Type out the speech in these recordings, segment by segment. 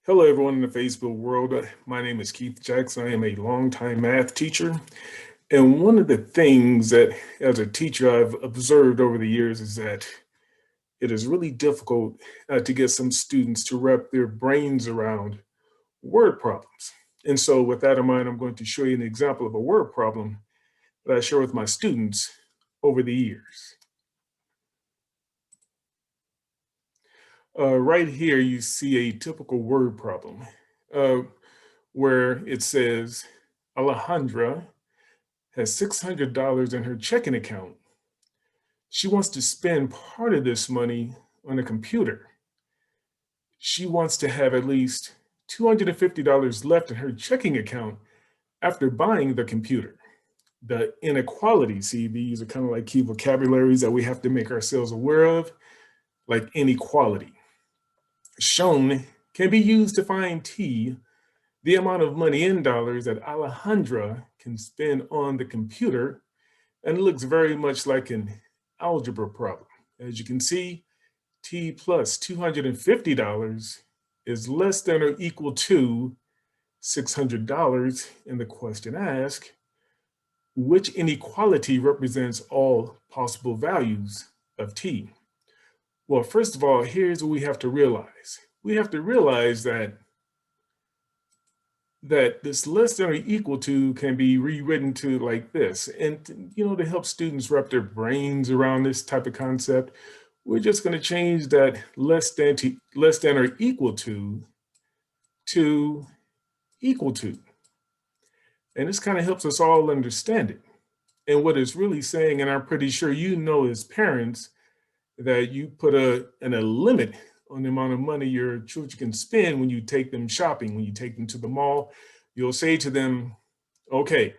Hello, everyone in the Facebook world. My name is Keith Jackson. I am a longtime math teacher. And one of the things that, as a teacher, I've observed over the years is that it is really difficult to get some students to wrap their brains around word problems. And so, with that in mind, I'm going to show you an example of a word problem that I share with my students over the years. Right here, you see a typical word problem uh, where it says Alejandra has $600 in her checking account. She wants to spend part of this money on a computer. She wants to have at least $250 left in her checking account after buying the computer. The inequality, see, these are kind of like key vocabularies that we have to make ourselves aware of, like inequality. Shown can be used to find T, the amount of money in dollars that Alejandra can spend on the computer, and it looks very much like an algebra problem. As you can see, T plus $250 is less than or equal to $600, and the question asks, which inequality represents all possible values of T? Well, first of all, here's what we have to realize. We have to realize that this less than or equal to can be rewritten to like this. And, to help students wrap their brains around this type of concept, we're just going to change that less than or equal to equal to. And this kind of helps us all understand it. And what it's really saying, and I'm pretty sure you know as parents, that you put a limit on the amount of money your children can spend when you take them shopping, when you take them to the mall. You'll say to them, okay,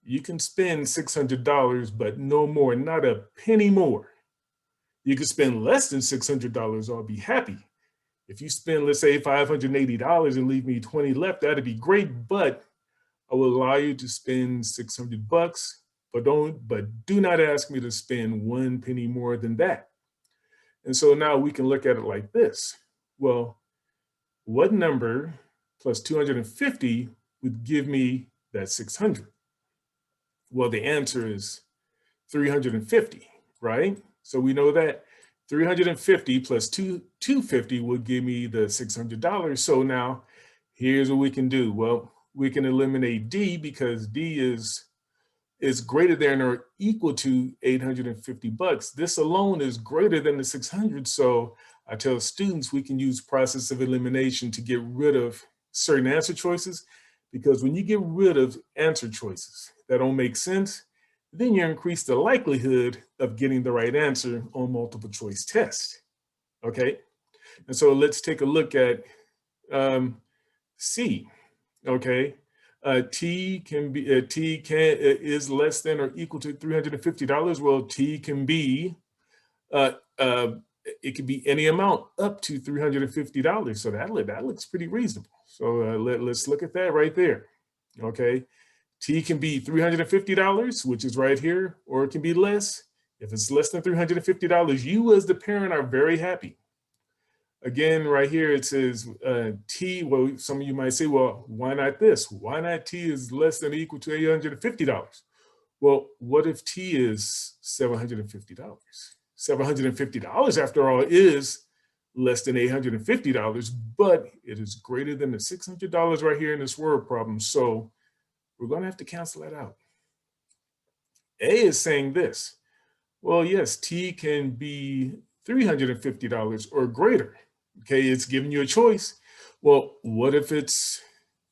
you can spend $600, but no more, not a penny more. You can spend less than $600, I'll be happy. If you spend, let's say, $580 and leave me 20 left, that'd be great, but I will allow you to spend $600, but do not ask me to spend one penny more than that. And so now we can look at it like this. Well, what number plus 250 would give me that 600? Well, the answer is 350, right? So we know that 350 plus 250 would give me the $600. So now here's what we can do. Well, we can eliminate D because D is greater than or equal to $850. This alone is greater than the 600. So I tell students we can use process of elimination to get rid of certain answer choices, because when you get rid of answer choices that don't make sense, then you increase the likelihood of getting the right answer on multiple choice tests. Okay, and so let's take a look at C. Okay, T is less than or equal to $350. Well, T can be it could be any amount up to $350. So that looks pretty reasonable. So let's look at that right there. Okay, T can be $350, which is right here, or it can be less. If it's less than $350, you as the parent are very happy. Again, right here, it says T, well, some of you might say, well, why not this? Why not T is less than or equal to $850? Well, what if T is $750? $750, after all, is less than $850, but it is greater than the $600 right here in this word problem. So we're going to have to cancel that out. A is saying this. Well, yes, T can be $350 or greater. Okay, it's giving you a choice. Well, what if it's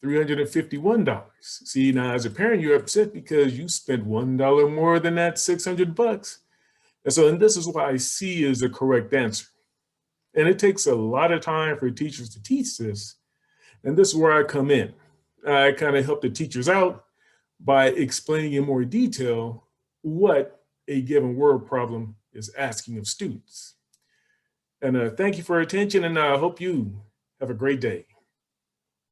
$351? See, now as a parent, you're upset because you spent $1 more than that $600. And this is why C is the correct answer. And it takes a lot of time for teachers to teach this. And this is where I come in. I kind of help the teachers out by explaining in more detail what a given word problem is asking of students. And thank you for your attention, and I hope you have a great day.